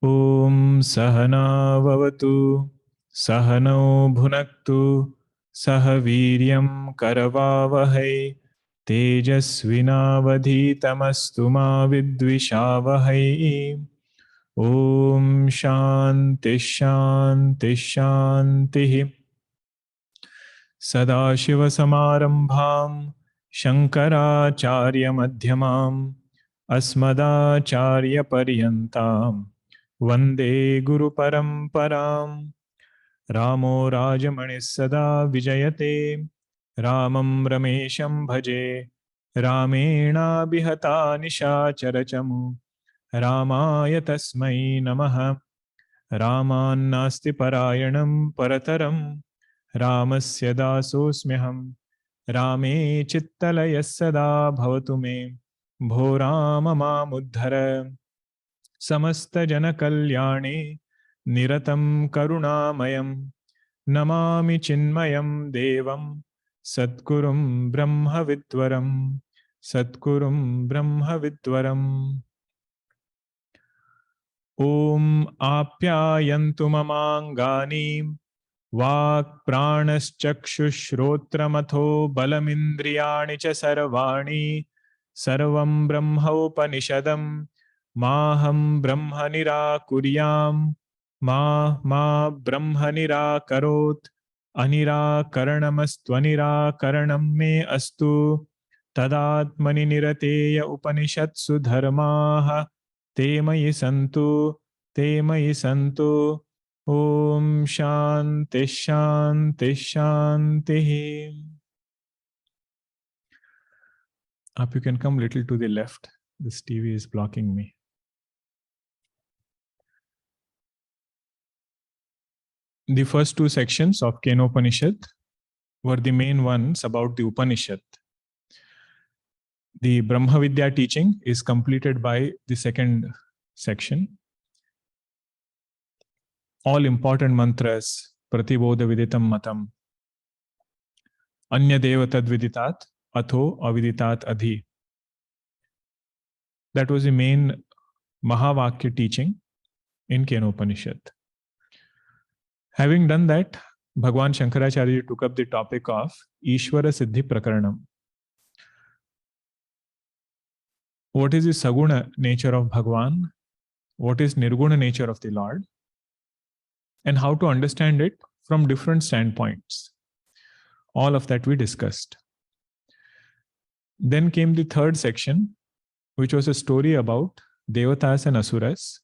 Om Sahana Vavatu Sahano Bhunaktu Sahaviryam Karavavahai Tejasvinavadhitamastu ma vidvishavahai. Om Shanti Shanti Shanti. Sadashiva Samarambham Shankaracharya Madhyamam Asmadacharya Paryantam Vande Guru Paramparam. Ramo Rajamanis Sada Vijayate Ramam Ramesham Bhaje Ramena Bihata Nishacharachamu Ramaya Tasmai Namaha. Raman Nasti Parayanam Parataram Ramasya Dasosmyaham Rame Chittalaya Sada Bhavatu Me Bho Rama Mamuddhara Samasta Jana Kalyane Niratam Karunamayam Namami Chinmayam Devam Satgurum Brahma Vidwaram Satgurum Brahma Vidwaram. Om Apyayantu Mamangani Vak Pranaschakshushrotramatho Balamindriyani cha Sarvani Sarvam Brahma Upanishadam Maham Brahma Nirakuryam Ma Brahma Nirakarot Anirakaranamastvanira Karanam Me Astu Tadatmani Nirateya Upanishatsu Dharmaha Temayi Santu Temayi Santu. Om Shanti Shanti Shanti. Up, you can come little to the left. This TV is blocking me. The first two sections of Kenopanishad were the main ones about the Upanishad. The Brahma Vidya teaching is completed by the second section. All important mantras, Pratibodha Viditam Matam, Anya Deva Tad Viditat, Atho Aviditat Adhi. That was the main Mahavakya teaching in Kenopanishad. Having done that, Bhagavan Shankaracharya took up the topic of Ishvara Siddhi Prakaranam. What is the Saguna nature of Bhagavan? What is Nirguna nature of the Lord? And how to understand it from different standpoints. All of that we discussed. Then came the third section, which was a story about Devatas and Asuras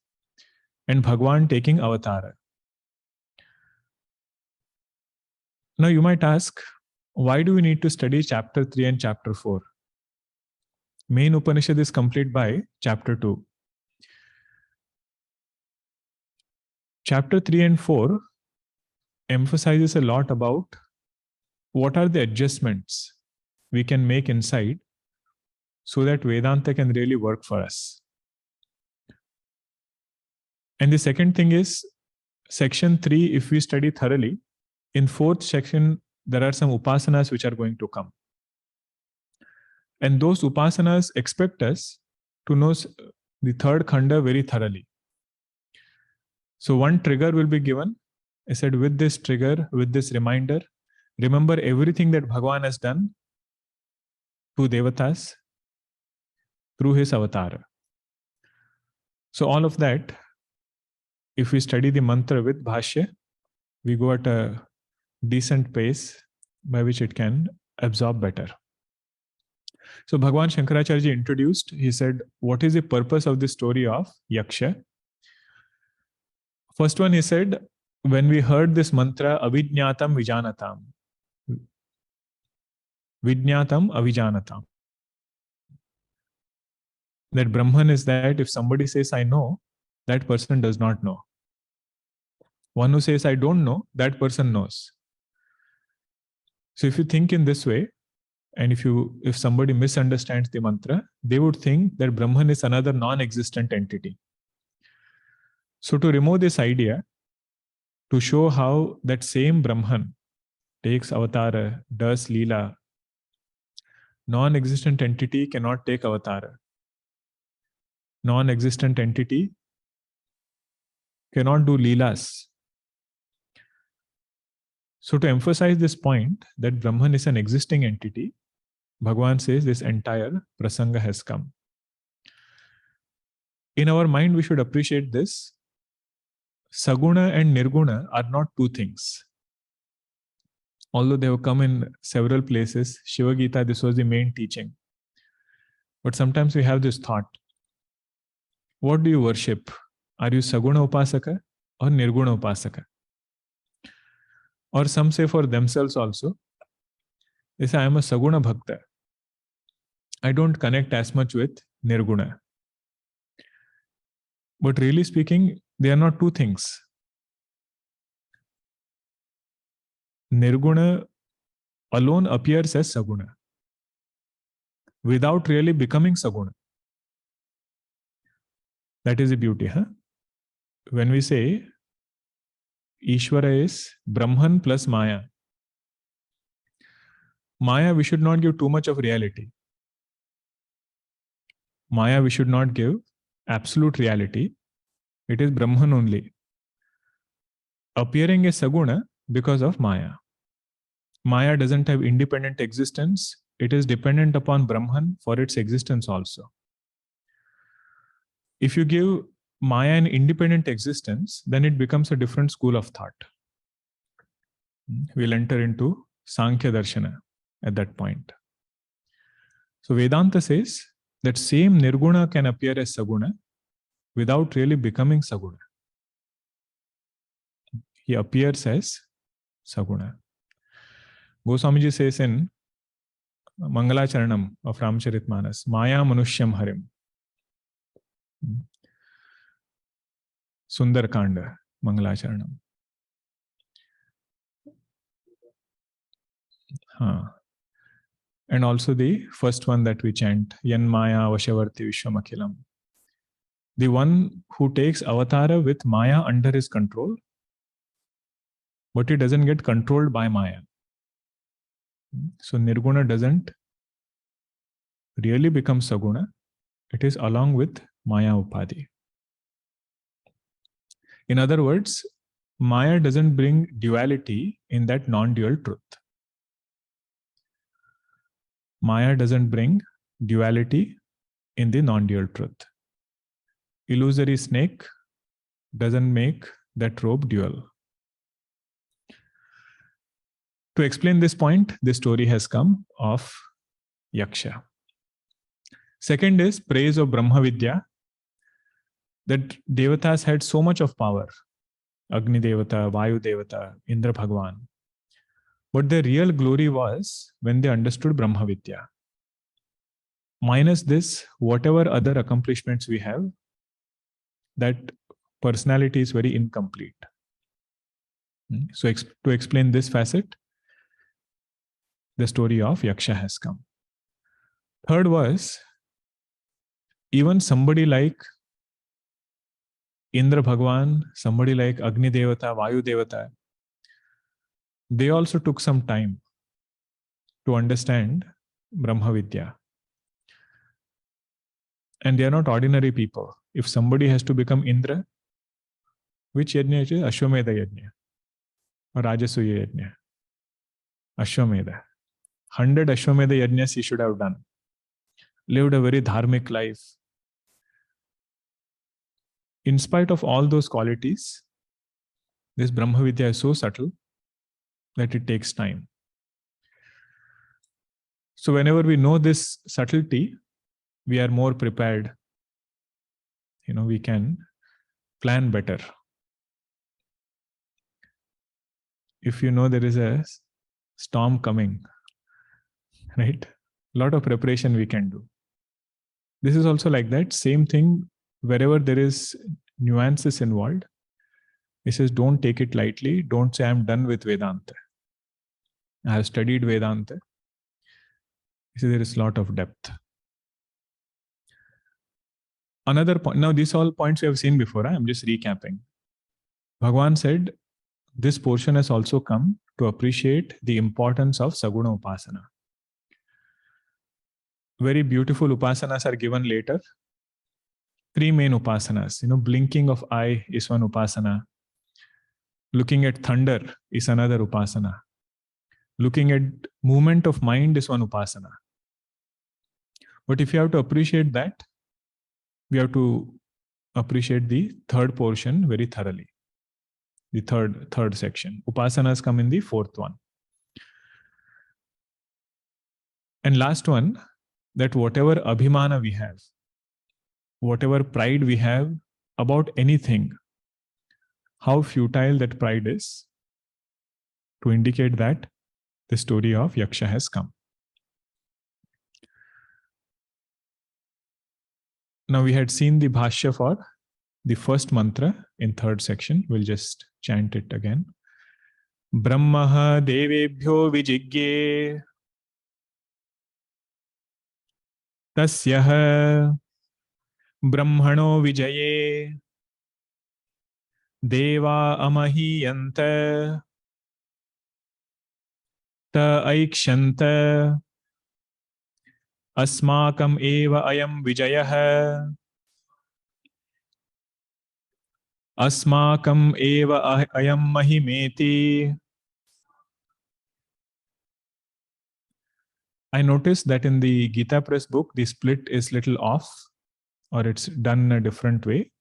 and Bhagavan taking Avatara. Now you might ask, why do we need to study chapter 3 and chapter 4? Main Upanishad is complete by chapter 2. Chapter 3 and 4 emphasizes a lot about what are the adjustments we can make inside so that Vedanta can really work for us. And the second thing is, section 3, if we study thoroughly, in fourth section, there are some upasanas which are going to come. And those upasanas expect us to know the third khanda very thoroughly. So one trigger will be given. I said, with this trigger, with this reminder, remember everything that Bhagavan has done to Devatas through his Avatara. So all of that, if we study the mantra with Bhashya, we go at a decent pace by which it can absorb better. So Bhagavan Shankaracharya introduced, he said, what is the purpose of the story of Yaksha? First one, he said, when we heard this mantra, Avidnyatam Vijanatam. Vidnyatam Avijanatam. That Brahman is that if somebody says, I know, that person does not know. One who says, I don't know, that person knows. So if you think in this way, and if somebody misunderstands the mantra, they would think that Brahman is another non-existent entity. So to remove this idea, to show how that same Brahman takes Avatara, does Leela, non-existent entity cannot take Avatara. Non-existent entity cannot do leelas. So to emphasize this point that Brahman is an existing entity, Bhagavan says this entire prasanga has come. In our mind, we should appreciate this. Saguna and Nirguna are not two things. Although they have come in several places, Shiva Gita, this was the main teaching. But sometimes we have this thought, what do you worship? Are you Saguna Upasaka or Nirguna Upasaka? Or some say for themselves also, they say, I am a Saguna Bhakta. I don't connect as much with Nirguna. But really speaking, they are not two things. Nirguna alone appears as Saguna without really becoming Saguna. That is the beauty. When we say Ishvara is Brahman plus Maya, Maya we should not give too much of reality. Maya we should not give absolute reality. It is Brahman only. Appearing as Saguna because of Maya. Maya doesn't have independent existence. It is dependent upon Brahman for its existence also. If you give Maya an independent existence, then it becomes a different school of thought. We'll enter into Sankhya Darshana at that point. So Vedanta says that same Nirguna can appear as Saguna without really becoming Saguna. He appears as Saguna. Goswamiji says in Mangalacharanam of Ramcharitmanas, Maya Manushyam Harim. Sundarkanda, Mangalacharanam. And also the first one that we chant, Yan Maya Vashavarti Vishwamakhilam. The one who takes Avatara with Maya under his control, but he doesn't get controlled by Maya. So Nirguna doesn't really become Saguna. It is along with Maya Upadhi. In other words, Maya doesn't bring duality in that non-dual truth. Maya doesn't bring duality in the non-dual truth. Illusory snake doesn't make that rope dual. To explain this point, this story has come of Yaksha. Second is praise of Brahma Vidya, that Devatas had so much of power. Agni Devata, Vayu Devata, Indra Bhagavan. But their real glory was when they understood Brahma Vidya. Minus this, whatever other accomplishments we have, that personality is very incomplete. So to explain this facet, the story of Yaksha has come. Third was, even somebody like Indra Bhagavan, somebody like Agni Devata, Vayu Devata, they also took some time to understand Brahma Vidya. And they are not ordinary people. If somebody has to become Indra, which yajna is it? Ashwamedha yajna or Rajasuya yajna? Ashwamedha. 100 Ashwamedha yajnas he should have done. Lived a very dharmic life. In spite of all those qualities, this Brahma Vidya is so subtle that it takes time. So whenever we know this subtlety, we are more prepared. We can plan better. If you know there is a storm coming, right? A lot of preparation we can do. This is also like that. Same thing, wherever there is nuances involved, he says, don't take it lightly. Don't say, I'm done with Vedanta. I have studied Vedanta. He says, there is a lot of depth. Another point, now these all points we have seen before, I'm just recapping. Bhagavan said, this portion has also come to appreciate the importance of Saguna Upasana. Very beautiful upasanas are given later. Three main upasanas. Blinking of eye is one upasana. Looking at thunder is another upasana. Looking at movement of mind is one upasana. But if you have to appreciate that, we have to appreciate the third portion very thoroughly. The third section. Upasanas come in the fourth one. And last one, that whatever abhimana we have, whatever pride we have about anything, how futile that pride is, to indicate that the story of Yaksha has come. Now we had seen the Bhashya for the first mantra in third section. We'll just chant it again. Brahmaha devebhyo vijigye tasyaha brahmano vijaye deva amahiyanta ta aikshanta asmakam eva ayam vijayah asmakam eva ayam mahimeti. I noticed that in the Gita Press book, the split is little off, or it's done in a different way.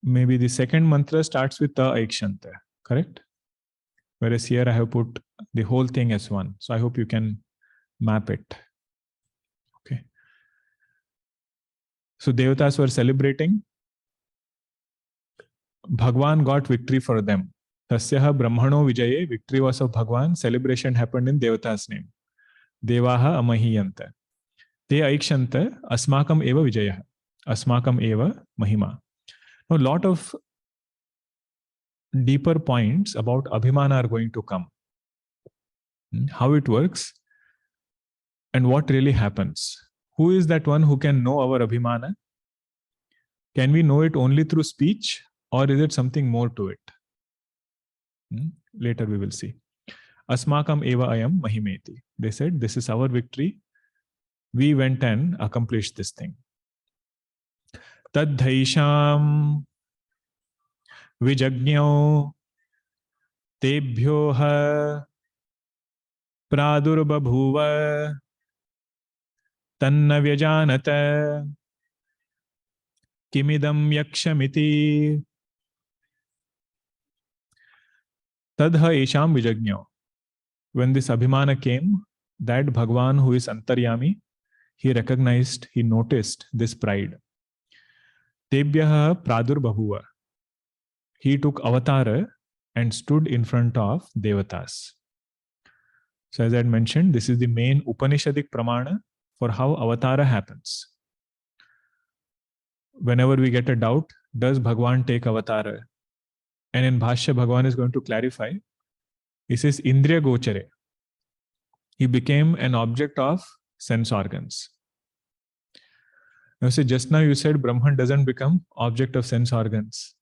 Maybe the second mantra starts with ta aikshanta, correct? Whereas here I have put the whole thing as one. So I hope you can map it. Okay. So Devatas were celebrating. Bhagavan got victory for them. Tasyaha Brahmano Vijaye, victory was of Bhagavan. Celebration happened in Devata's name. Devaha Amahiyanta. Te Aikshanta Asmakam Eva Vijaya. Asmakam Eva Mahima. Now, a lot of deeper points about Abhimana are going to come. How it works and what really happens. Who is that one who can know our Abhimana? Can we know it only through speech, or is it something more to it? Later we will see. Asmakam eva ayam mahimeti. They said, this is our victory. We went and accomplished this thing. Tadhaisham vijagnyau tebhyoha pradurbabhuva tanna vyajanata kimidam yakshamiti. Tadha esham vijagnyau. When this Abhimana came, that Bhagavan who is Antaryami, he recognized, he noticed this pride. Tebhyaha pradurbabhuva. He took Avatara and stood in front of Devatas. So as I had mentioned, this is the main Upanishadic Pramana for how Avatara happens. Whenever we get a doubt, does Bhagavan take Avatara? And in Bhashya, Bhagavan is going to clarify. He says, Indriya Gochare. He became an object of sense organs. Now, see, just now you said Brahman doesn't become object of sense organs.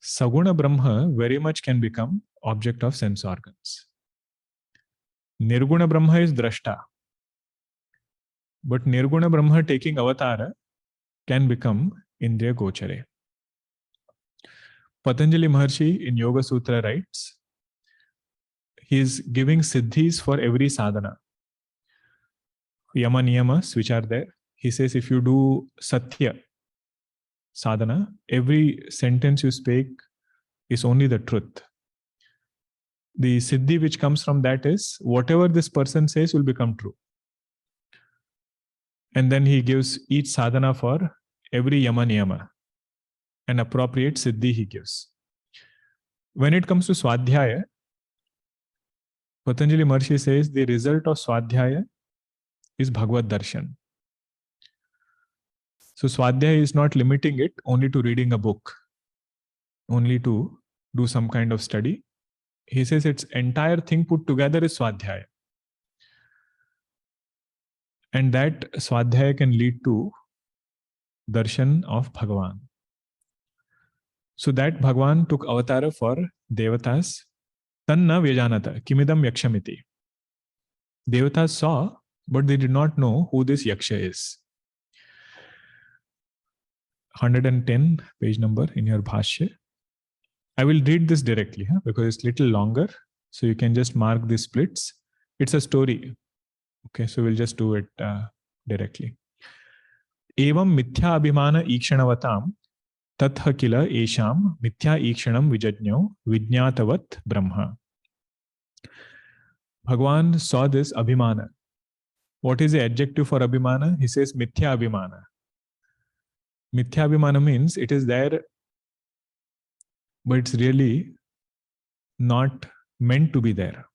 Saguna Brahma very much can become object of sense organs. Nirguna Brahma is Drashta. But Nirguna Brahma taking Avatara can become Indriya Gochare. Patanjali Maharshi in Yoga Sutra writes, he is giving siddhis for every sadhana. Yama niyamas which are there. He says if you do satya sadhana, every sentence you speak is only the truth. The siddhi which comes from that is whatever this person says will become true. And then he gives each sadhana for every yama niyama. An appropriate siddhi he gives. When it comes to Swadhyaya, Patanjali Maharshi says the result of Swadhyaya is Bhagavad Darshan. So Swadhyaya is not limiting it only to reading a book, only to do some kind of study. He says its entire thing put together is Swadhyaya. And that Swadhyaya can lead to Darshan of Bhagavan. So that Bhagavan took Avatara for Devatas. Tanna Vyajanata, Kimidam Yakshamiti. Devatas saw, but they did not know who this Yaksha is. 110 page number in your Bhashya. I will read this directly because it's little longer. So you can just mark the splits. It's a story. Okay, so we'll just do it directly. Evam mithya abhimana ikshणवताम तत्ह किल एषाम मिथ्या ईक्षणम विजज्ञो विज्ञातवत Brahma. Bhagavan saw this Abhimana. What is the adjective for Abhimana? He says Mithya Abhimana. Mithya Abhimana means it is there, but it's really not meant to be there.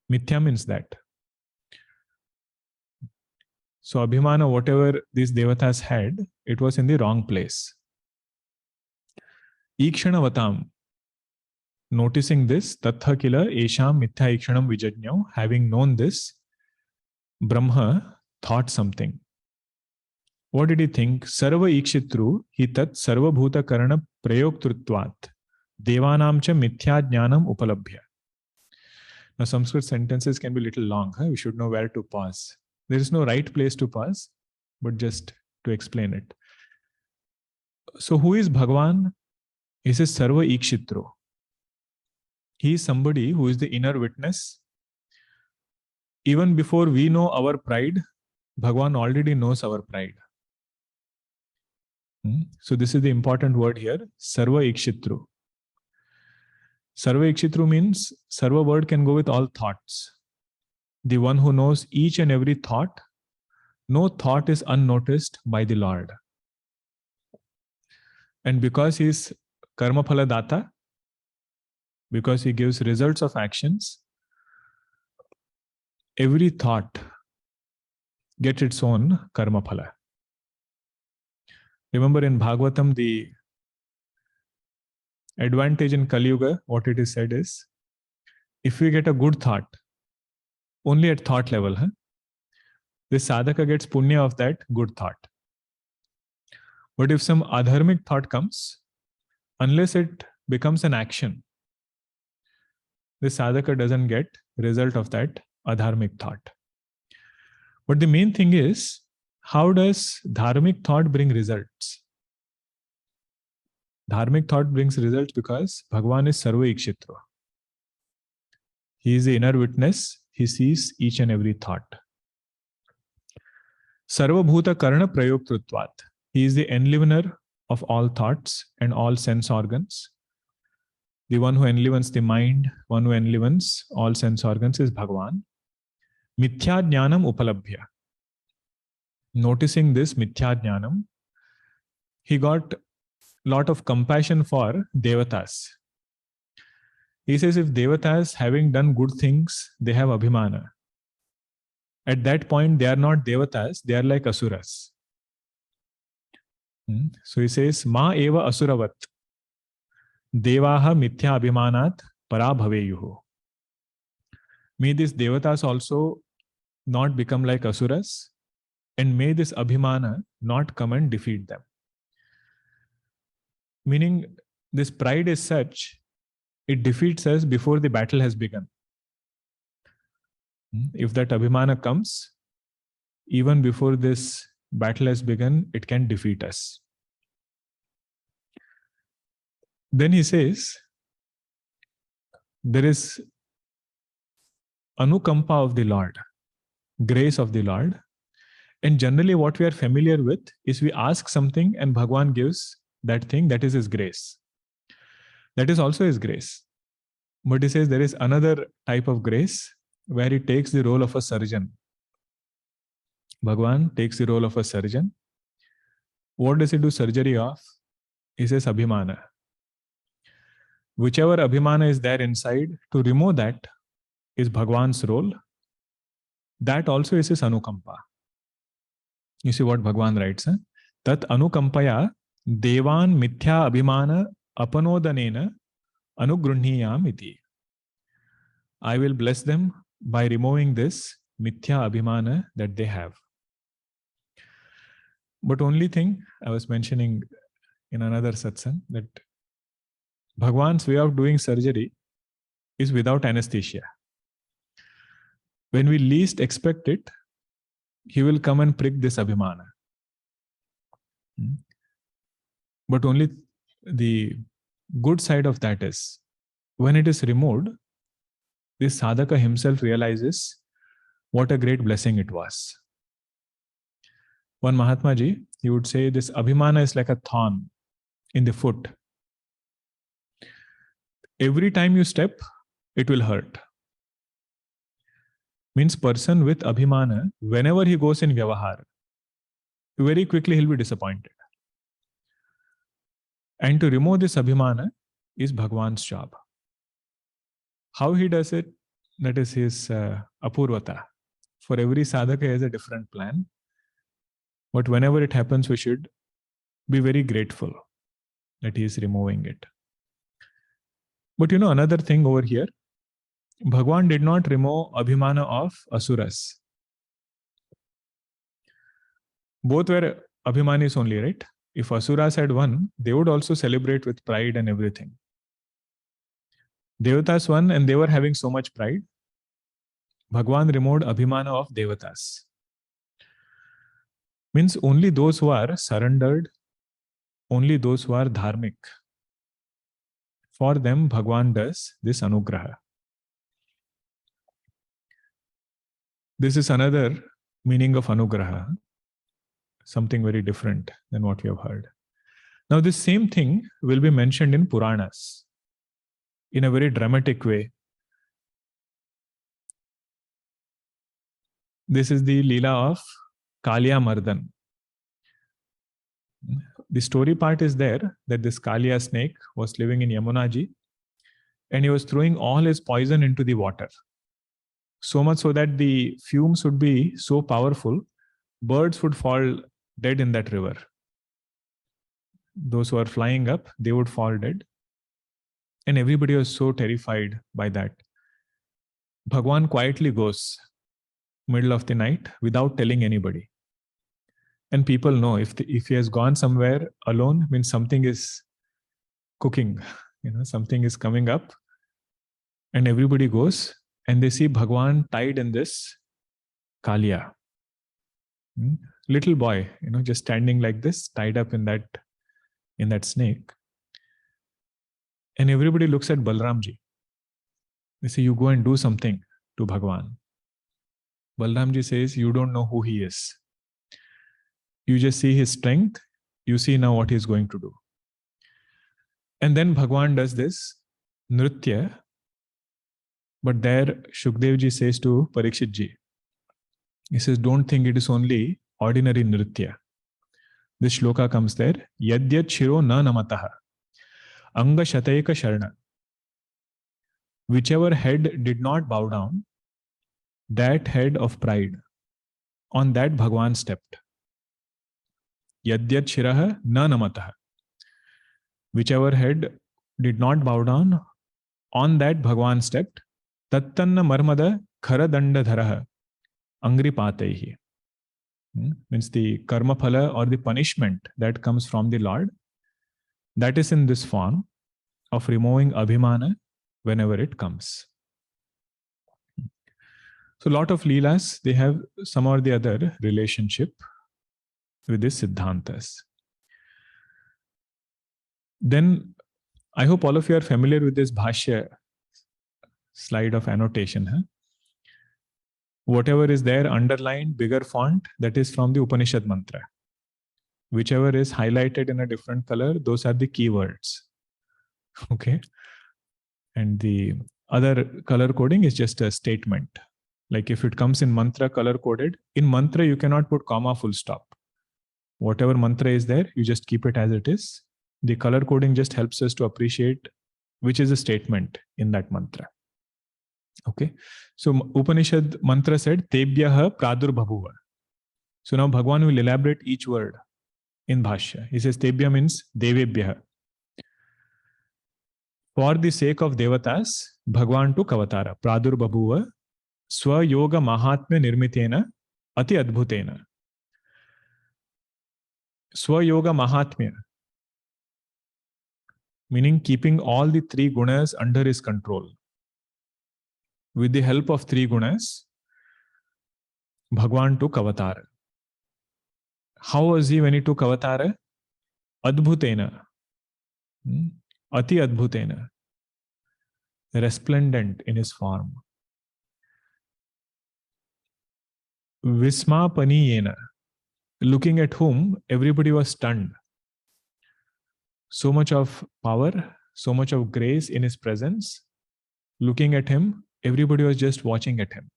Mithya means that. So Abhimana, whatever these devatas had, it was in the wrong place. Ikshana noticing this, Tatha Kila Esham Mithya Ikshanam Vijajnyo, having known this, Brahma thought something. What did he think? Sarv-Ikshitru hi tat sarvabhuta karana prayoktrutvat devanam cha mithya jnanam upalabhya. Now Sanskrit sentences can be a little long. We should know where to pause. There is no right place to pause, but just to explain it. So who is Bhagavan? He says Sarv-Ikshitru. He is somebody who is the inner witness. Even before we know our pride, Bhagavan already knows our pride. So this is the important word here, Sarv-Ikshitru. Sarv-Ikshitru means Sarva word can go with all thoughts. The one who knows each and every thought. No thought is unnoticed by the Lord. And because he is Karma Phala Data, because he gives results of actions, every thought gets its own Karma Phala. Remember in Bhagavatam, the advantage in Kali Yuga, what it is said is, if we get a good thought, only at thought level, the sadhaka gets punya of that good thought. But if some adharmic thought comes, unless it becomes an action, the sadhaka doesn't get result of that adharmic thought. But the main thing is, how does dharmic thought bring results? Dharmic thought brings results because Bhagavan is Sarv-Ikshitru. He is the inner witness. He sees each and every thought. Sarvabhuta karana prayoktrutvat. He is the enlivener of all thoughts and all sense organs. The one who enlivens the mind, one who enlivens all sense organs is Bhagavan. Mithya jnanam upalabhya. Noticing this mithya jnanam, he got a lot of compassion for devatas. He says if devatas having done good things, they have Abhimana. At that point, they are not devatas, they are like Asuras. So he says, Ma eva asuravat. Devaha mithya abhimanat para bhaveyuhu. May these devatas also not become like Asuras, and may this Abhimana not come and defeat them. Meaning, this pride is such, it defeats us before the battle has begun. If that Abhimana comes, even before this battle has begun, it can defeat us. Then he says, there is Anukampa of the Lord, grace of the Lord. And generally what we are familiar with is we ask something and Bhagavan gives that thing, that is his grace. That is also his grace. But he says there is another type of grace where he takes the role of a surgeon. Bhagavan takes the role of a surgeon. What does he do surgery of? He says Abhimana. Whichever Abhimana is there inside, to remove that is Bhagavan's role. That also is his Anukampa. You see what Bhagavan writes? Tat Anukampaya Devan Mithya Abhimana Apanodanena Anugrunhiyam iti. I will bless them by removing this Mithya Abhimana that they have. But only thing I was mentioning in another satsang, that Bhagavan's way of doing surgery is without anesthesia. When we least expect it, he will come and prick this Abhimana. But only the good side of that is, when it is removed, this sadhaka himself realizes what a great blessing it was. One Mahatma Ji, he would say this Abhimana is like a thorn in the foot. Every time you step, it will hurt. Means person with Abhimana, whenever he goes in Vyavahar, very quickly he'll be disappointed. And to remove this Abhimana is Bhagavan's job. How he does it, that is his apurvata. For every sadhaka, he has a different plan. But whenever it happens, we should be very grateful that he is removing it. But another thing over here, Bhagavan did not remove Abhimana of Asuras. Both were Abhimanis only, right? If Asuras had won, they would also celebrate with pride and everything. Devatas won and they were having so much pride. Bhagavan removed Abhimana of Devatas. Means only those who are surrendered, only those who are dharmic, for them Bhagavan does this Anugraha. This is another meaning of Anugraha, something very different than what we have heard. Now this same thing will be mentioned in Puranas in a very dramatic way. This is the Leela of Kalya Mardan. The story part is there that this Kalya snake was living in Yamunaji and he was throwing all his poison into the water. So much so that the fumes would be so powerful, birds would fall dead in that river. Those who are flying up, they would fall dead. And everybody was so terrified by that. Bhagavan quietly goes middle of the night without telling anybody. And people know if he has gone somewhere alone, means something is cooking, something is coming up. And everybody goes and they see Bhagavan tied in this Kalya. Little boy, just standing like this, tied up in that snake. And everybody looks at Balramji. They say, you go and do something to Bhagavan. Balramji says, you don't know who he is. You just see his strength. You see now what he's going to do. And then Bhagavan does this Nritya. But there Shukdevji says to Parikshitji, he says, don't think it is only ordinary Nritya. This shloka comes there. Yadyat shiro na namataha. Anga shatayaka sharna. Whichever head did not bow down, that head of pride, on that Bhagavan stepped. Yadyat shiraha na namataha. Whichever head did not bow down, on that Bhagavan stepped. Tattanna marmada kharadanda dharaha angripatehi. Means the karma phala or the punishment that comes from the Lord, that is in this form of removing Abhimana whenever it comes. So a lot of Leelas, they have some or the other relationship with these Siddhantas. Then I hope all of you are familiar with this Bhashya slide of annotation. Whatever is there underlined, bigger font, that is from the Upanishad mantra. Whichever is highlighted in a different color, those are the keywords. Okay. And the other color coding is just a statement. Like if it comes in mantra color coded, in mantra you cannot put comma, full stop. Whatever mantra is there, you just keep it as it is. The color coding just helps us to appreciate which is a statement in that mantra. Okay. So Upanishad mantra said, Tebhyaha pradurbhavuva. So now Bhagavan will elaborate each word in Bhashya. He says Tebhya means Devebhyaha. For the sake of Devatas, Bhagavan took Avatara. Pradurbhavuva Swayoga Mahatmya Nirmitena Ati Adbhutena. Swayoga Mahatmya, meaning keeping all the three gunas under his control. With the help of three gunas, Bhagavan took Avatara. How was he when he took Avatara? Adbhutena, Ati Adbhutena, resplendent in his form. Vishmapaniyena, looking at whom everybody was stunned. So much of power, so much of grace in his presence. Looking at him, everybody was just watching at him.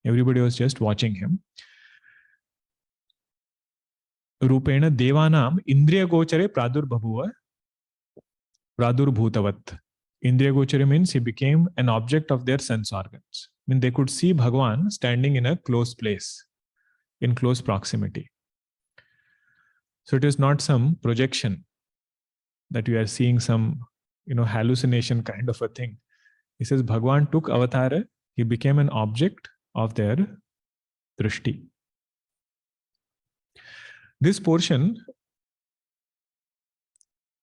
Everybody was just watching him. Rupena devanam indriya gochare pradurbhavuva pradurbhutavat. Indriya gochare means he became an object of their sense organs. I mean, they could see Bhagavan standing in a close place, in close proximity. So it is not some projection that you are seeing some, hallucination kind of a thing. He says Bhagavan took Avatara, he became an object of their drishti. This portion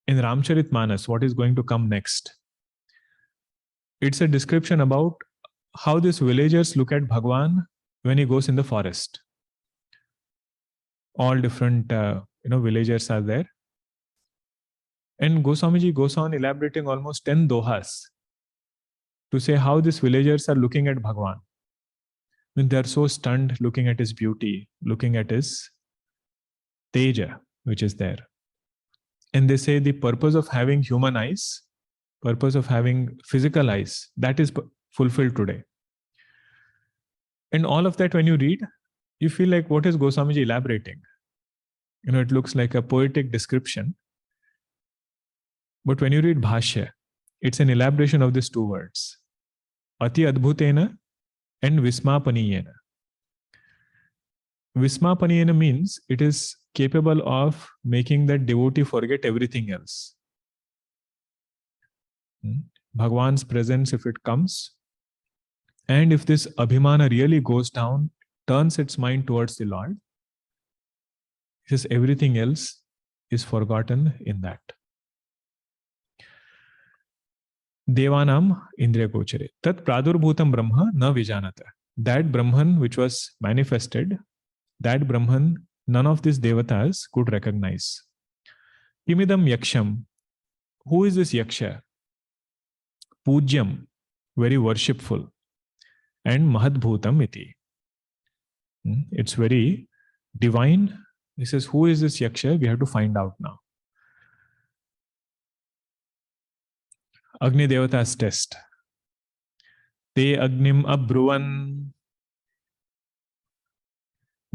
in Ramcharitmanas, what is going to come next? It's a description about how these villagers look at Bhagavan when he goes in the forest. All different, villagers are there. And Goswamiji goes on elaborating almost 10 dohas to say how these villagers are looking at Bhagavan. When they are so stunned looking at his beauty, looking at his teja, which is there. And they say the purpose of having human eyes, purpose of having physical eyes, that is fulfilled today. And all of that, when you read, you feel like, what is Goswamiji elaborating? It looks like a poetic description. But when you read Bhashya, it's an elaboration of these two words. Ati Adbhutena and Vishmapaniyena. Vishmapaniyena means it is capable of making that devotee forget everything else. Bhagavan's presence, if it comes, and if this Abhimana really goes down, turns its mind towards the Lord, it says everything else is forgotten in that. Devanam Indriya Gochare. Tat Pradurbhutam Brahma na Vijanata. That Brahman which was manifested, that Brahman none of these devatas could recognize. Kimidam Yaksham. Who is this Yaksha? Pujyam, very worshipful. And Mahadbhutam iti. It's very divine. He says, who is this Yaksha? We have to find out now. Agni Devata's test. Te Agnim Abruvan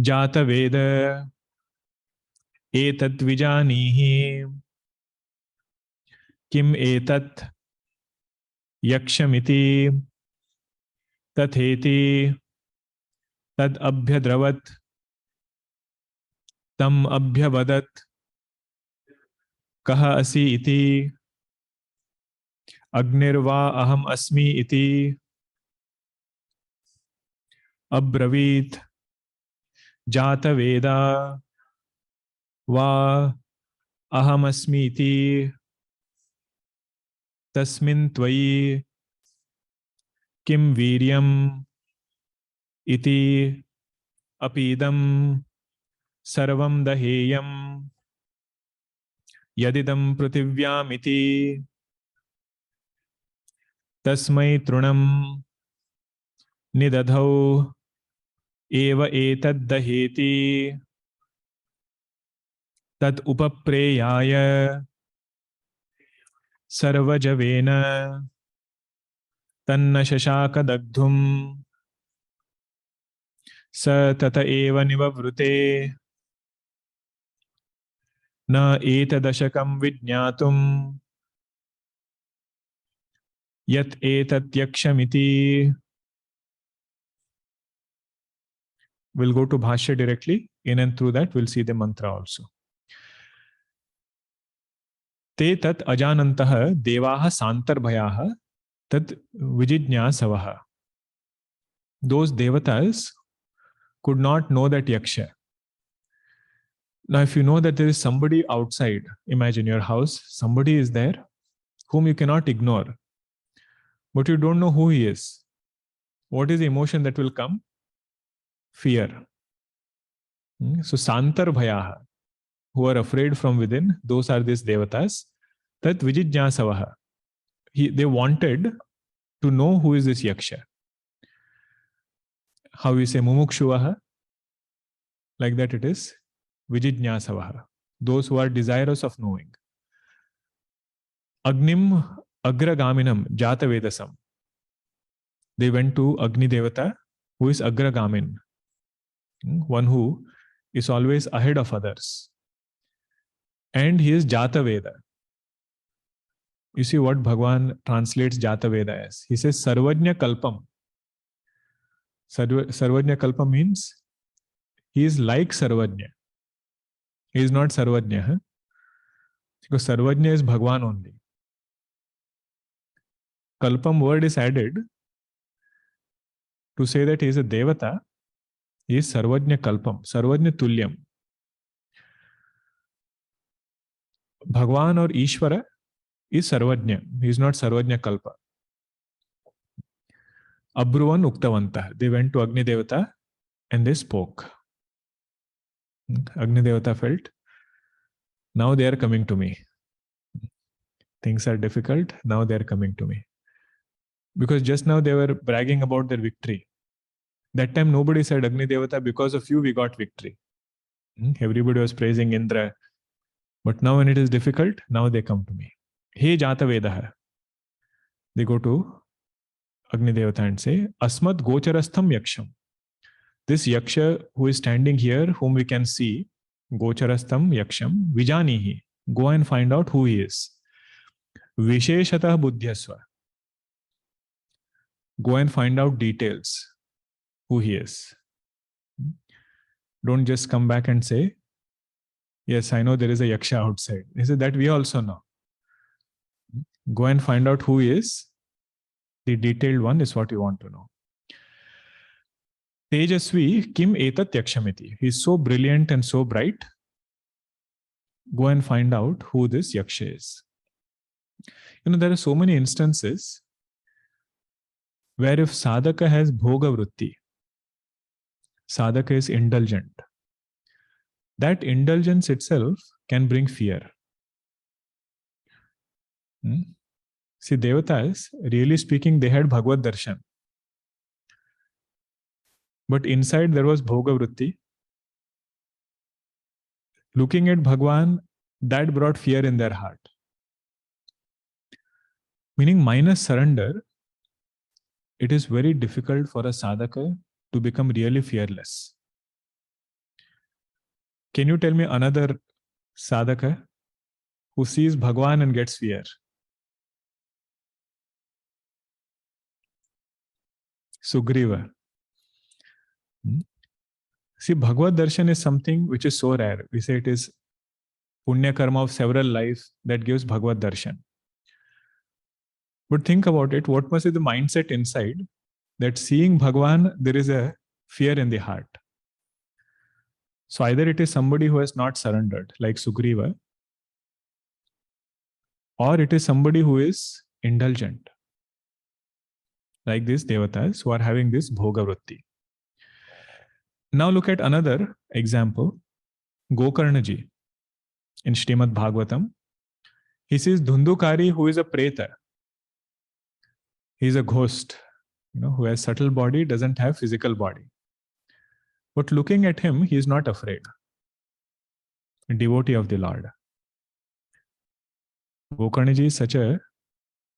Jata Veda Etat Vijanihi Kim Etat Yakshamiti Tatheti Tad Abhyadravat Tam Abhyavadat Kaha Asi iti Agnirva Aham Asmi iti Abravit Jata Veda Va Aham Asmi iti Tasmin Tvai Kim Viryam iti Apidam Sarvam Daheyam Yadidam Prativyam iti Tasmai Trunam Nidadhau Eva Etad Daheti Tat Upapreyaya Sarvajavena Tanna Shashaka Dagdhum Sa Tata Eva Nivavrute Na Etadashakam Vijnatum Yat Etat Yakshamiti. We'll go to Bhashya directly. In and through that, we'll see the mantra also. Te tat ajanantaha devaha santarbhayaha tat vijijñasavaha. Those devatas could not know that Yaksha. Now, if you know that there is somebody outside, imagine your house, somebody is there whom you cannot ignore, but you don't know who he is. What is the emotion that will come? Fear. So, Santar Bhayaha. who are afraid from within, those are these devatas. Tat vijijñāsavaha. They wanted to know who is this yaksha. How we say mumukshuvaha, like that it is vijijñāsavaha. Those who are desirous of knowing. Agnim agragaminam jatavedasam. They went to Agni Devata, who is agragamin, one who is always ahead of others. And he is Jataveda. You see what Bhagavan translates Jataveda as. He says Sarvajña Kalpam. Sarvajña Kalpam means he is like Sarvajña. He is not Sarvajña. Huh? Because Sarvajña is Bhagavan only. Kalpam word is added to say that he is a Devata. He is Sarvajña Kalpam, Sarvajña Tulyam. Bhagavan or Ishvara is Sarvajña. He is not Sarvajña Kalpa. Abruvan Uktavanta. They went to Agni Devata and they spoke. Agni Devata felt, now they are coming to me. Things are difficult, now they are coming to me. Because just now they were bragging about their victory. That time nobody said, Agni Devata, because of you we got victory. Everybody was praising Indra. But now when it is difficult, now they come to me. He Jatavedaha. They go to Agni Devata and say, Asmat Gocharastham Yaksham. This Yaksha who is standing here, whom we can see, Gocharastham Yaksham, Vijanihi. Go and find out who he is. Visheshatah Buddhyasva. Go and find out details, who he is. Don't just come back and say, yes, I know there is a Yaksha outside. He said that we also know. Go and find out who he is. The detailed one is what you want to know. Tejasvi kim etat yakshamiti. He is so brilliant and so bright. Go and find out who this Yaksha is. There are so many instances where if sadhaka has bhoga vritti, sadhaka is indulgent. That indulgence itself can bring fear. See, Devatas, really speaking, they had Bhagavad Darshan. But inside there was Bhoga Vritti. Looking at Bhagwan, that brought fear in their heart. Meaning, minus surrender, it is very difficult for a sadhaka to become really fearless. Can you tell me another sadhaka who sees Bhagwan and gets fear? Sugriva. See, Bhagavad Darshan is something which is so rare. We say it is Punya Karma of several lives that gives Bhagavad Darshan. But think about it, what must be the mindset inside that seeing Bhagwan, there is a fear in the heart. So either it is somebody who has not surrendered, like Sugriva, or it is somebody who is indulgent, like these Devatas who are having this Bhoga Vritti. Now look at another example, Gokarnaji in Srimad Bhagavatam. He says Dhundukari, who is a preta. He is a ghost, who has subtle body, doesn't have physical body. But looking at him, he is not afraid. A devotee of the Lord. Gokarnaji is such a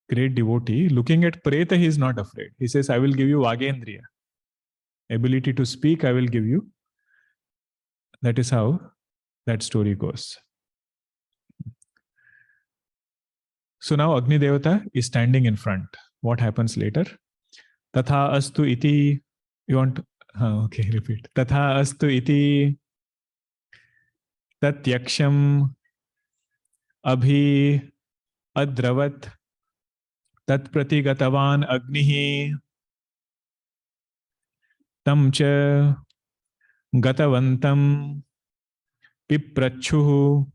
great devotee. Looking at Preta, he is not afraid. He says, I will give you Vagendriya. Ability to speak, I will give you. That is how that story goes. So now Agni Devata is standing in front. What happens later? Tatha astu iti. You want to? Okay, repeat. Tatha astu iti. Tat yaksham abhi adravat. Tat pratigatavan agnihi. Tam cha gatavantam piprachuhu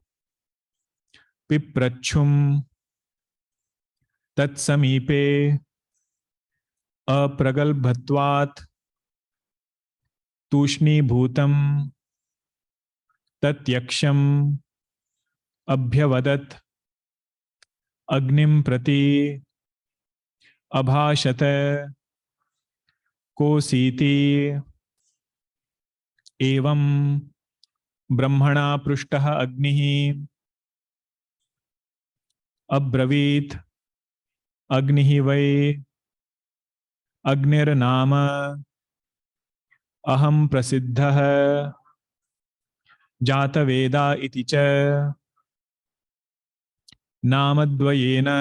piprachum tat samipe apragalbhatvat tushni bhutam tat yaksham abhyavadat agnim prati abhashata kositi evam brahmana prushtah agnihi abravit agnihi vai agnir nama aham prasiddhah jata veda iti cha namadvayena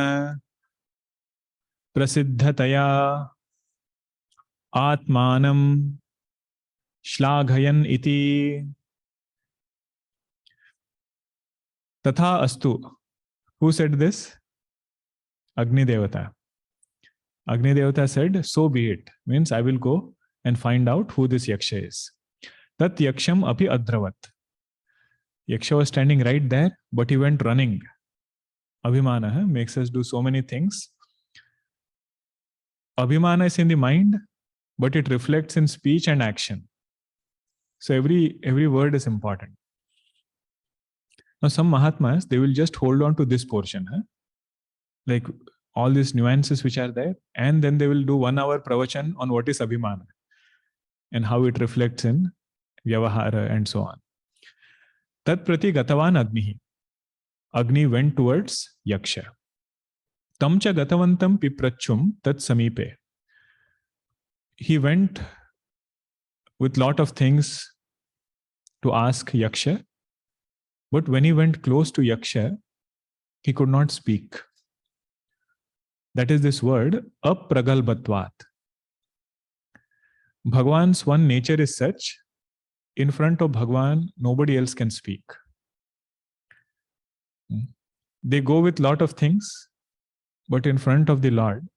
prasiddhataya atmanam shlaghayan iti tatha astu. Who said this? Agni Devata. Agni Devata said, so be it. Means I will go and find out who this Yaksha is. Tat Yaksham api adravat. Yaksha was standing right there, but he went running. Abhimana makes us do so many things. Abhimana is in the mind, but it reflects in speech and action. So every word is important. Now some Mahatmas, they will just hold on to this portion. Like all these nuances which are there, and then they will do 1 hour pravachan on what is Abhimana and how it reflects in Vyavahara and so on. Tat prati gatavan agnihi. Agni went towards Yaksha. Tamcha gatavantam piprachum tat samipe. He went with lot of things to ask Yaksha, but when he went close to Yaksha, he could not speak. That is this word, apragalbhatvat. Bhagavan's one nature is such, in front of Bhagavan, nobody else can speak. They go with lot of things, but in front of the Lord,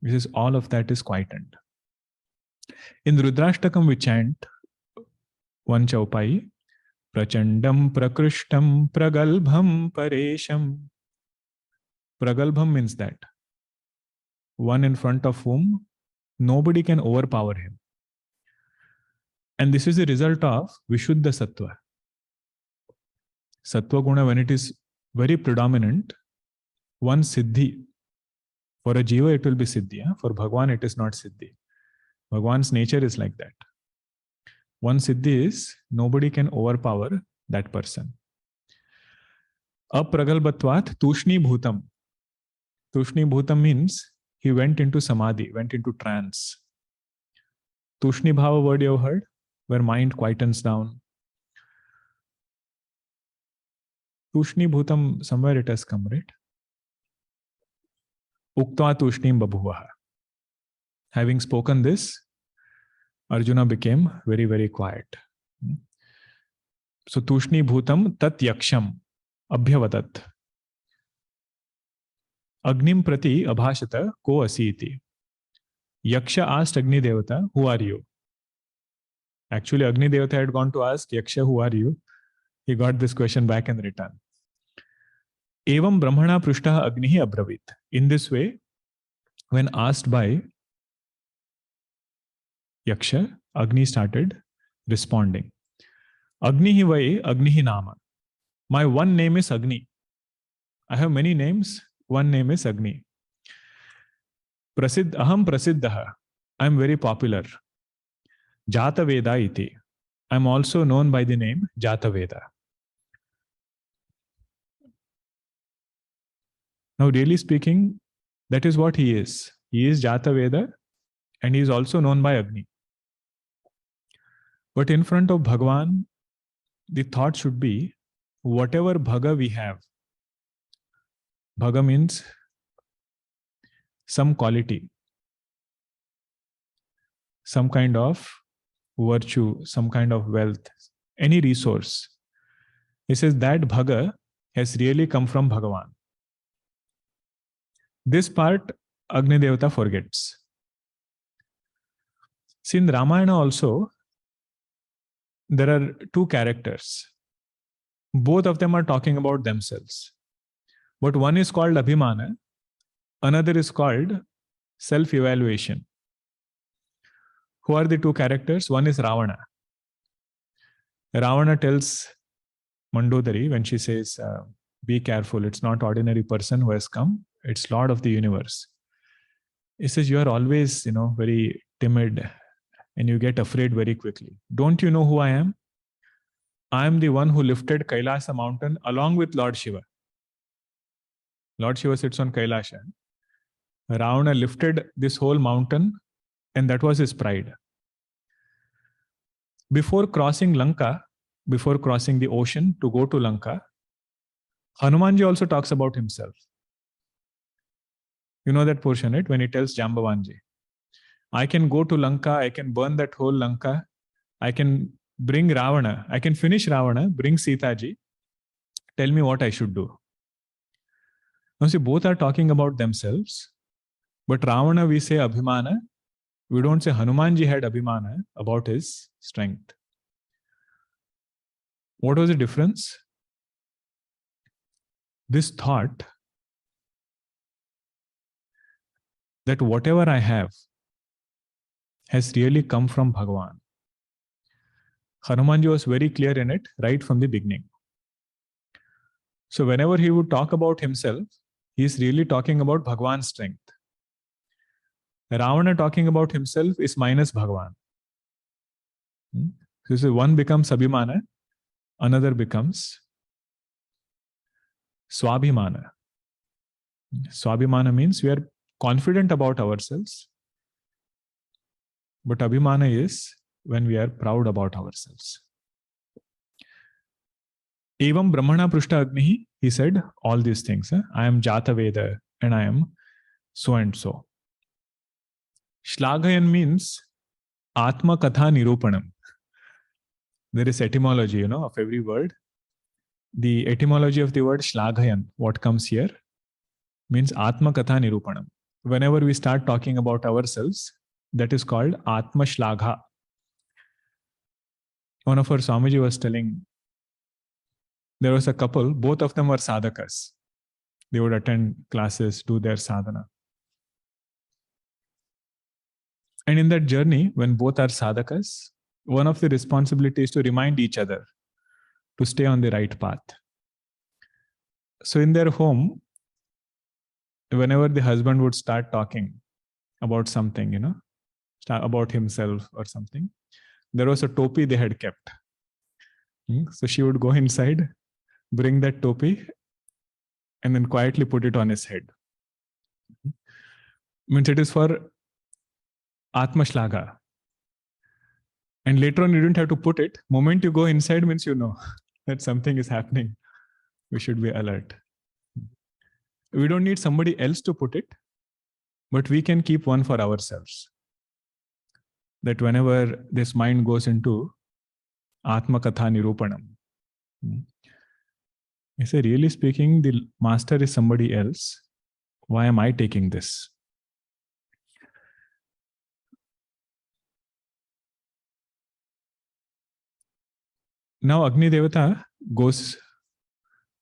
this is all of that is quietened. In Rudrashtakam we chant one chaupai, Prachandam prakrishtam pragalbham paresham. Pragalbham means that one in front of whom nobody can overpower him. And this is the result of Vishuddha Sattva. Sattva Guna, when it is very predominant, one Siddhi. For a Jiva it will be Siddhi. For Bhagavan it is not Siddhi. Bhagavan's nature is like that. One Siddhi is nobody can overpower that person. Apragalbhatvat tushni bhutam. Tushni bhutam means he went into samadhi, went into trance. Tushni bhava word you have heard, where mind quietens down. Tushni bhutam, somewhere it has come, right? Uktva tushnim babhuvaha. Having spoken this, Arjuna became very, very quiet. So tushni bhutam tat yaksham abhyavadat. Agnim prati abhashata ko asiti. Yaksha asked Agni Devata, who are you? Actually, Agni Devata had gone to ask Yaksha, who are you? He got this question back in return. Evam brahmana prushtah agnihi abravit. In this way, when asked by Yaksha, Agni started responding. Agnihi vai agnihi nama. My one name is Agni. I have many names. One name is Agni. Aham prasiddha. I am very popular. Jata Veda iti. I am also known by the name Jata Veda. Now, really speaking, that is what he is. He is Jata Veda and he is also known by Agni. But in front of Bhagavan, the thought should be, whatever Bhaga we have. Bhaga means some quality, some kind of virtue, some kind of wealth, any resource. He says that Bhaga has really come from Bhagavan. This part Agni Devata forgets. See, in Ramayana also, there are two characters. Both of them are talking about themselves. But one is called Abhimana, another is called self-evaluation. Who are the two characters? One is Ravana. Ravana tells Mandodari when she says, Be careful. It's not ordinary person who has come. It's Lord of the universe. He says, you are always, very timid and you get afraid very quickly. Don't you know who I am? I am the one who lifted Kailasa mountain along with Lord Shiva. Lord Shiva sits on Kailasha. Ravana lifted this whole mountain, and that was his pride. Before crossing Lanka, before crossing the ocean to go to Lanka, Hanumanji also talks about himself. You know that portion, right? When he tells Jambavanji, I can go to Lanka, I can burn that whole Lanka, I can bring Ravana, I can finish Ravana, bring Sitaji, tell me what I should do. Now see, both are talking about themselves, but Ravana we say Abhimana, we don't say Hanumanji had Abhimana about his strength. What was the difference? This thought that whatever I have has really come from Bhagavan. Hanumanji was very clear in it right from the beginning. So whenever he would talk about himself, he is really talking about Bhagavan's strength. Ravana talking about himself is minus Bhagavan. So one becomes Abhimana, another becomes Swabhimana. Swabhimana means we are confident about ourselves, but Abhimana is when we are proud about ourselves. Evam Brahmana Prushta Agnihi, he said all these things. I am Jata Veda and I am so and so. Shlaghayan means Atma Katha Nirupanam. There is etymology, of every word. The etymology of the word Shlaghayan, what comes here, means Atma Katha Nirupanam. Whenever we start talking about ourselves, that is called Atma Shlagha. One of our Swamiji was telling, there was a couple, both of them were sadhakas. They would attend classes, do their sadhana. And in that journey, when both are sadhakas, one of the responsibilities is to remind each other to stay on the right path. So in their home, whenever the husband would start talking about something, about himself or something, there was a topi they had kept. So she would go inside, bring that topi, and then quietly put it on his head. Means it is for Atma Shlagha. And later on, you didn't have to put it. Moment you go inside means you know that something is happening. We should be alert. We don't need somebody else to put it, but we can keep one for ourselves. That whenever this mind goes into Atma Katha Nirupanam, I say, really speaking, the master is somebody else. Why am I taking this? Now Agni Devata goes,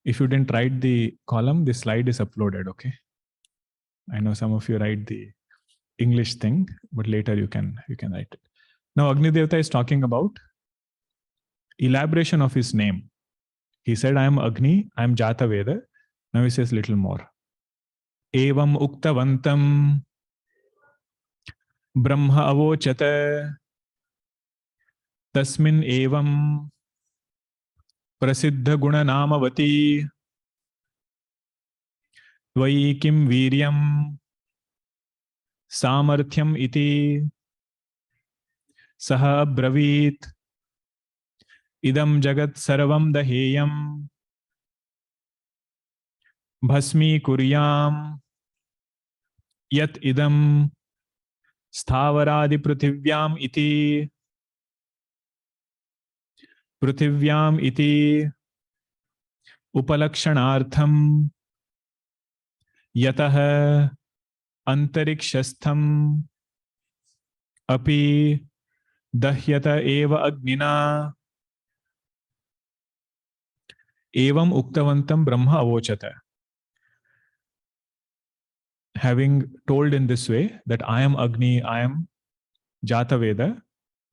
if you didn't write the column, the slide is uploaded, okay? I know some of you write the English thing, but later you can write it. Now Agni Devata is talking about elaboration of his name. He said, I am Agni, I am Jata Veda. Now he says little more. Evam uktavantam brahma avochata tasmin evam prasiddha guna namavati tvai kim viryam samarthyam iti saha bravit idam jagat sarvam daheyam bhasmi kuryam yat idam sthavaradi pruthivyam iti upalakshanartham yatah antarikshastham api dahyata eva agnina evam uktavantam brahma avochata. Having told in this way that I am Agni, I am Jata Veda,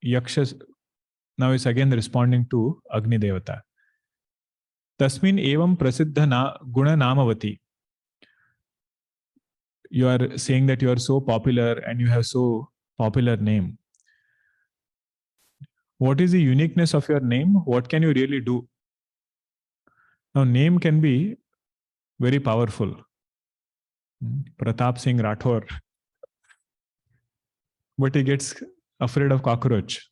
Yaksha now is again responding to Agni Devata. Tasmin evam prasiddha guna namavati. You are saying that you are so popular and you have so popular name. What is the uniqueness of your name? What can you really do? Now, name can be very powerful. Pratap Singh Rathore, but he gets afraid of cockroach.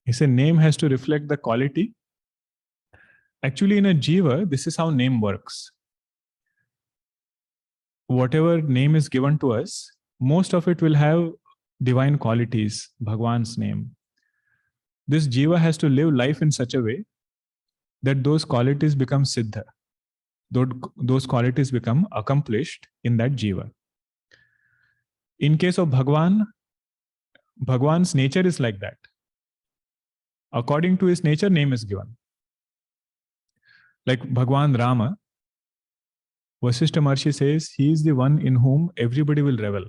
He said name has to reflect the quality. Actually, in a jiva, this is how name works. Whatever name is given to us, most of it will have divine qualities, Bhagwan's name. This jiva has to live life in such a way that those qualities become siddha. Those qualities become accomplished in that jiva. In case of Bhagwan, Bhagwan's nature is like that. According to his nature, name is given. Like Bhagwan Rama, Vasishtha Maharshi says he is the one in whom everybody will revel.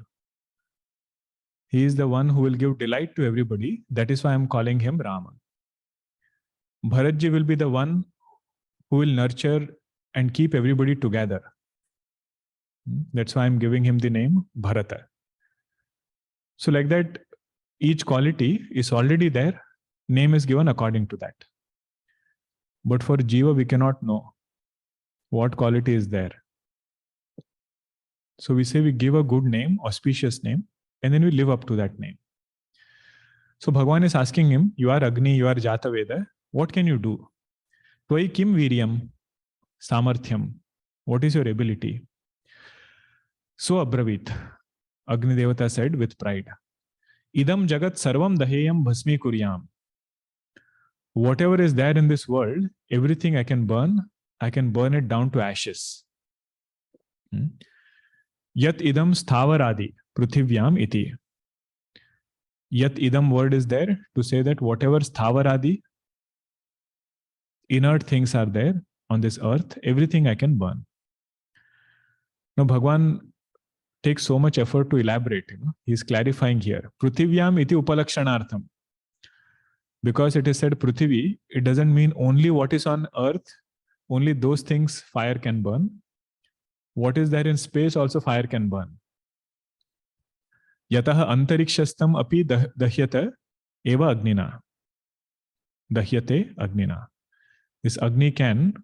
He is the one who will give delight to everybody. That is why I am calling him Rama. Bharatji will be the one who will nurture and keep everybody together. That's why I am giving him the name Bharata. So like that, each quality is already there. Name is given according to that. But for Jiva, we cannot know what quality is there. So we say we give a good name, auspicious name, and then we live up to that name. So Bhagavan is asking him, you are Agni, you are Jata Veda, what can you do? Tvai kim viryam, samarthyam, what is your ability? So Abravit, Agni Devata said with pride, Idam jagat sarvam daheyam bhasmi kuryam. Whatever is there in this world, everything I can burn it down to ashes. Yat idam sthavaradi pruthivyam iti. Yat idam word is there to say that whatever sthavaradi, inert things are there on this earth, everything I can burn. Now Bhagwan takes so much effort to elaborate. He is clarifying here. Pruthivyam iti upalakshanartham. Because it is said Prithvi, it doesn't mean only what is on earth, only those things fire can burn. What is there in space also fire can burn. Yataha antarikshastam api dahyata eva agnina. Dahyate agnina. This Agni can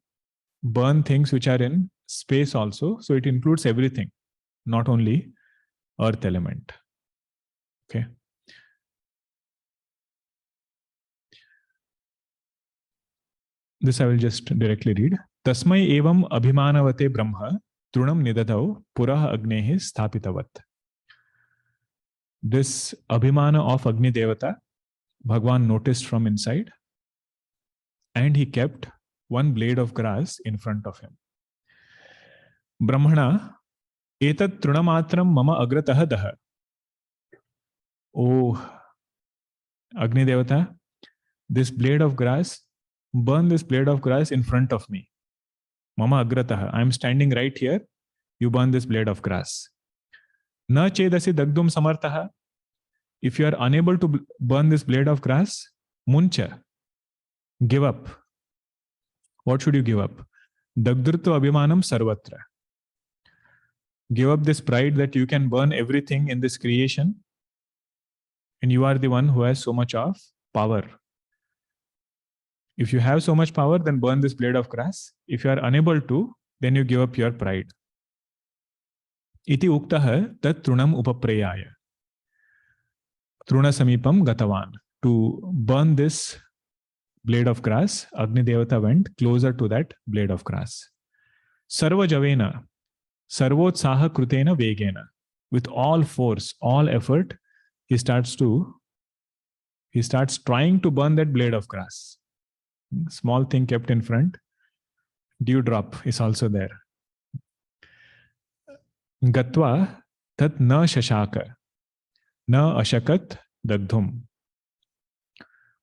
burn things which are in space also, so it includes everything, not only earth element. Okay. This I will just directly read. Tasmai evam abhimanavate brahma trunam nidadau purah agnehi sthapitavat. This Abhimana of Agni Devata, Bhagwan noticed from inside, and he kept one blade of grass in front of him. Brahmana etat trunamatram mama agratah daha. Oh, Agni Devata, this blade of grass, burn this blade of grass in front of me. Mama agratah, I am standing right here, you burn this blade of grass. Na chedasi dagdum samartaha. If you are unable to burn this blade of grass, muncha, give up. What should you give up? Dagdurtu abhimanam sarvatra. Give up this pride that you can burn everything in this creation, and you are the one who has so much of power. If you have so much power, then burn this blade of grass. If you are unable to, then you give up your pride. Iti uktaha tat trunam upaprayaya. Truna samipam gatavan. To burn this blade of grass, Agni Devata went closer to that blade of grass. Sarva javena, sarvotsaha krutena vegena. With all force, all effort, he starts trying to burn that blade of grass. Small thing kept in front. Dewdrop is also there. Gatva tat na shashaka, na ashakat dagdhum.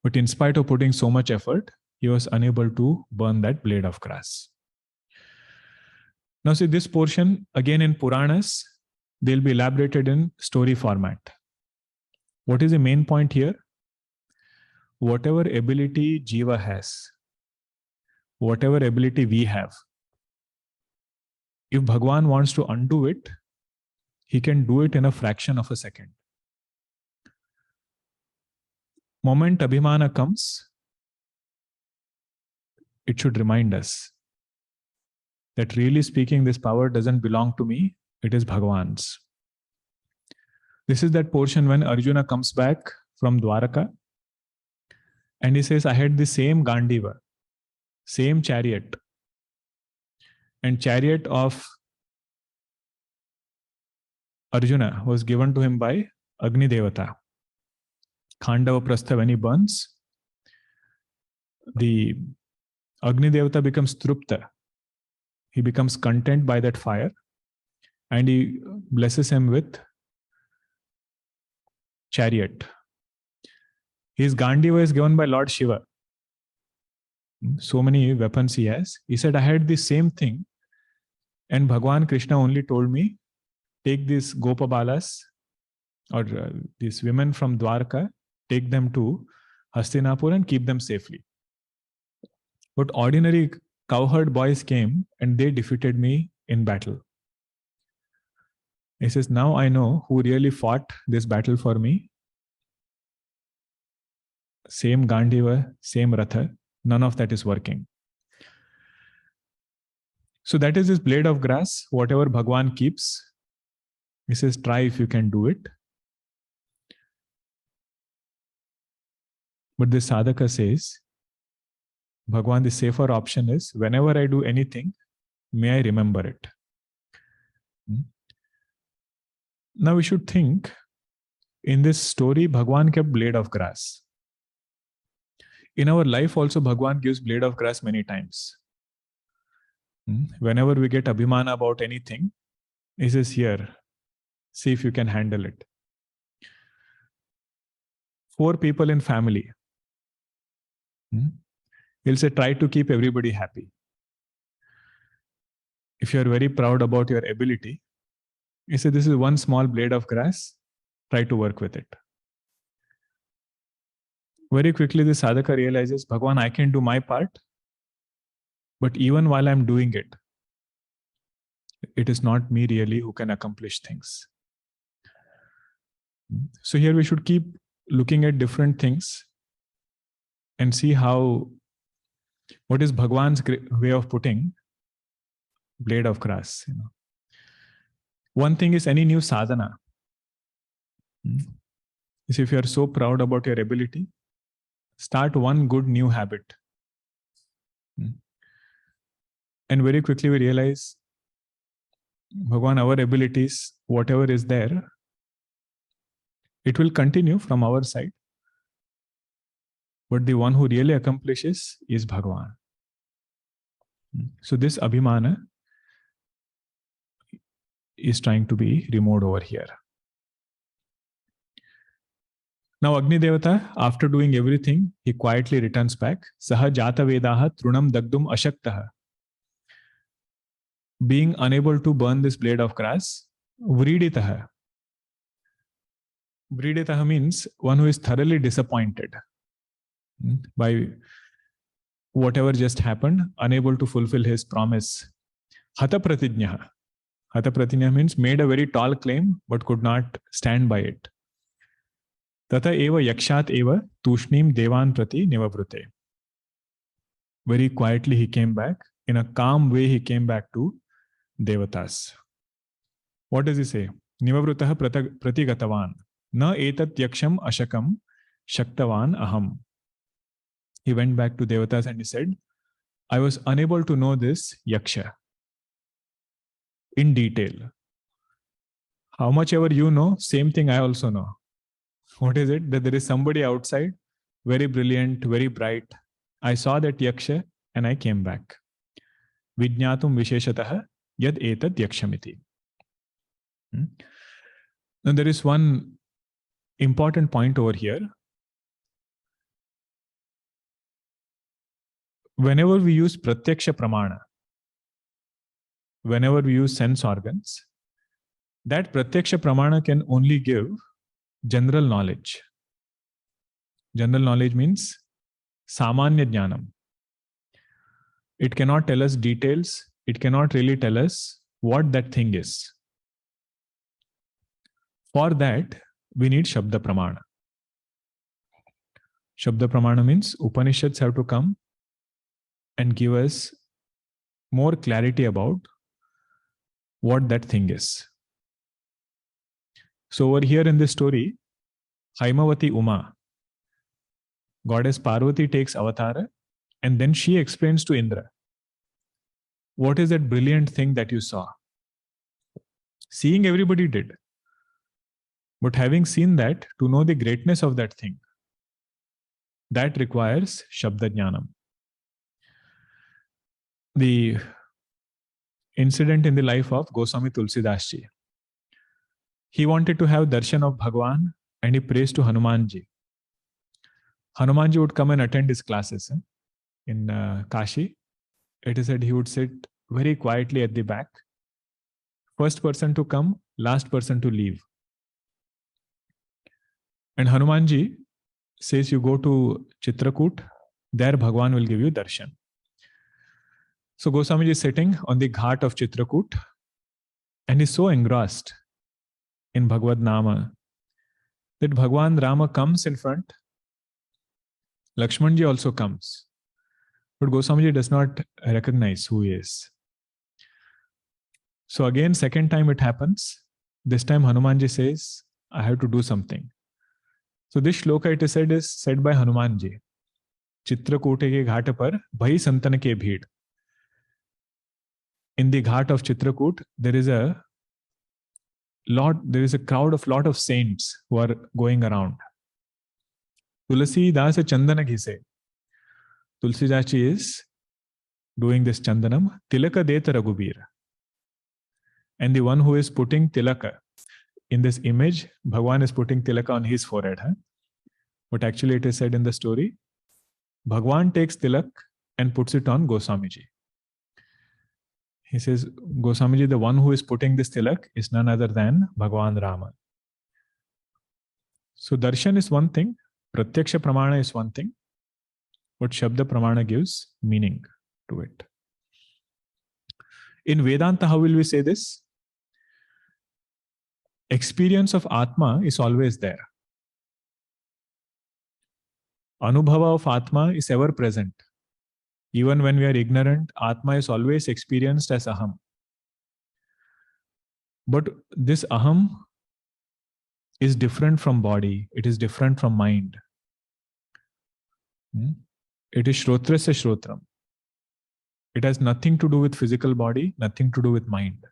But in spite of putting so much effort, he was unable to burn that blade of grass. Now see this portion, again in Puranas, they'll be elaborated in story format. What is the main point here? Whatever ability Jiva has, whatever ability we have. If Bhagavan wants to undo it, he can do it in a fraction of a second. Moment Abhimana comes, it should remind us that really speaking, this power doesn't belong to me, it is Bhagavan's. This is that portion when Arjuna comes back from Dwaraka and he says, I had the same Gandiva, same chariot, and chariot of Arjuna was given to him by Agni Devata. Khandava Prastha, when he burns, the Agni Devata becomes Trupta. He becomes content by that fire and he blesses him with chariot. His Gandiva is given by Lord Shiva. So many weapons he has. He said, I had the same thing and Bhagavan Krishna only told me, take these Gopabalas or these women from Dwarka, take them to Hastinapur and keep them safely. But ordinary cowherd boys came and they defeated me in battle. He says, now I know who really fought this battle for me. Same Gandiva, same Ratha, none of that is working. So that is this blade of grass, whatever Bhagavan keeps. He says, try if you can do it. But this sadhaka says, Bhagavan, the safer option is, whenever I do anything, may I remember it. Now we should think, in this story, Bhagavan kept blade of grass. In our life also, Bhagavan gives blade of grass many times. Whenever we get Abhimana about anything, he says, here, see if you can handle it. 4 people in family. He'll say, try to keep everybody happy. If you are very proud about your ability, he said, this is one small blade of grass, try to work with it. Very quickly, the sadhaka realizes, Bhagavan, I can do my part, but even while I'm doing it, it is not me really who can accomplish things. So here we should keep looking at different things and see what is Bhagavan's way of putting blade of grass. One thing is any new sadhana. Is if you are so proud about your ability, start one good new habit. And very quickly we realize, Bhagavan, our abilities, whatever is there, it will continue from our side. But the one who really accomplishes is Bhagavan. So this Abhimana is trying to be removed over here. Now Agni Devata, after doing everything, he quietly returns back. Saha jata vedaha trunam dagdum ashaktaha. Being unable to burn this blade of grass, vriditaha. Vriditaha means one who is thoroughly disappointed by whatever just happened, unable to fulfill his promise. Hata pratinyaha. Hata pratinyaha means made a very tall claim but could not stand by it. Tata eva yakshat eva tushnim devan prati nivavrute. Very quietly he came back. In a calm way he came back to Devatas. What does he say? Nivavrutaha pratigatavan. Na etat yaksham ashakam shaktavan aham. He went back to Devatas and he said, I was unable to know this yaksha in detail. How much ever you know, same thing I also know. What is it? That there is somebody outside, very brilliant, very bright. I saw that yaksha and I came back. Vijñatum visheshataha yad etat yakshamiti. Now there is one important point over here. Whenever we use pratyaksha pramana, whenever we use sense organs, that pratyaksha pramana can only give general knowledge. General knowledge means samanya jnanam. It cannot tell us details. It cannot really tell us what that thing is. For that, we need Shabda Pramana. Shabda Pramana means Upanishads have to come and give us more clarity about what that thing is. So over here in this story, Haimavati Uma, goddess Parvati takes Avatara, and then she explains to Indra, what is that brilliant thing that you saw? Seeing everybody did. But having seen that, to know the greatness of that thing, that requires Shabda Jnanam. The incident in the life of Goswami Tulsidas Ji. He wanted to have darshan of Bhagavan and he prays to Hanumanji. Hanumanji would come and attend his classes in Kashi. It is said he would sit very quietly at the back. First person to come, last person to leave. And Hanumanji says, you go to Chitrakoot, there Bhagavan will give you darshan. So Goswamiji is sitting on the ghat of Chitrakoot and is so engrossed in Bhagavad Nama that Bhagavan Rama comes in front. Lakshmanji also comes. But Goswamiji does not recognize who he is. So again, second time it happens. This time Hanumanji says, I have to do something. So this shloka, it is said by Hanumanji. Chitrakoot ke ghat par bhai santan ke bheed. In the ghat of Chitrakoot, there is a crowd of lot of saints who are going around. Tulsi das chandana ghise. Tulsi Dachi is doing this chandanam. Tilaka deta Raghubir. And the one who is putting tilaka, in this image, Bhagavan is putting tilaka on his forehead. But actually it is said in the story, Bhagavan takes tilak and puts it on Goswamiji. He says, Goswamiji, the one who is putting this tilak is none other than Bhagavan Rama. So darshan is one thing, pratyaksha pramana is one thing, but Shabda Pramana gives meaning to it. In Vedanta, how will we say this? Experience of Atma is always there. Anubhava of Atma is ever present. Even when we are ignorant, Atma is always experienced as Aham. But this Aham is different from body. It is different from mind. It is Shrotrasya Shrotram. It has nothing to do with physical body, nothing to do with mind.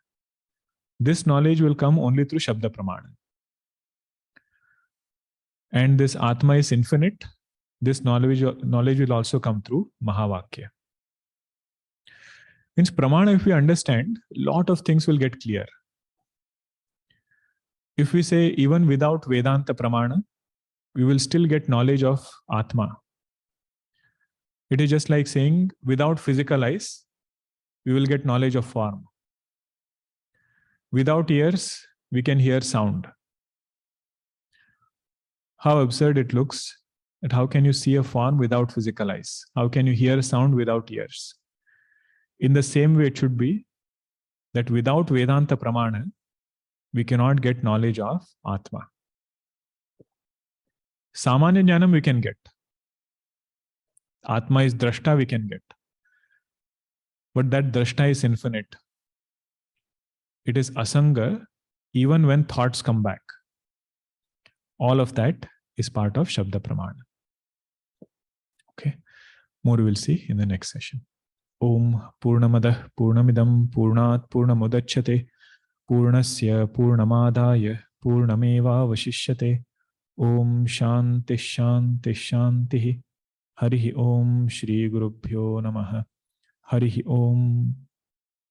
This knowledge will come only through Shabda Pramana. And this Atma is infinite. This knowledge will also come through Mahavakya. Means Pramana, if we understand, lot of things will get clear. If we say even without Vedanta Pramana, we will still get knowledge of Atma. It is just like saying without physical eyes, we will get knowledge of form. Without ears, we can hear sound. How absurd it looks that how can you see a form without physical eyes? How can you hear sound without ears? In the same way, it should be that without Vedanta Pramana, we cannot get knowledge of Atma. Samanya Jnanam we can get. Atma is Drashta we can get. But that Drashta is infinite. It is Asanga even when thoughts come back. All of that is part of Shabda Pramana. Okay. More we will see in the next session. Om Purnamadah Purnamidam Purnat Purnamudachyate Purnasya Purnamadaya Purnameva Vashishyate. Om Shanti Shanti Shanti. Harihi Om Shri Gurubhyo Namaha. Harihi Om.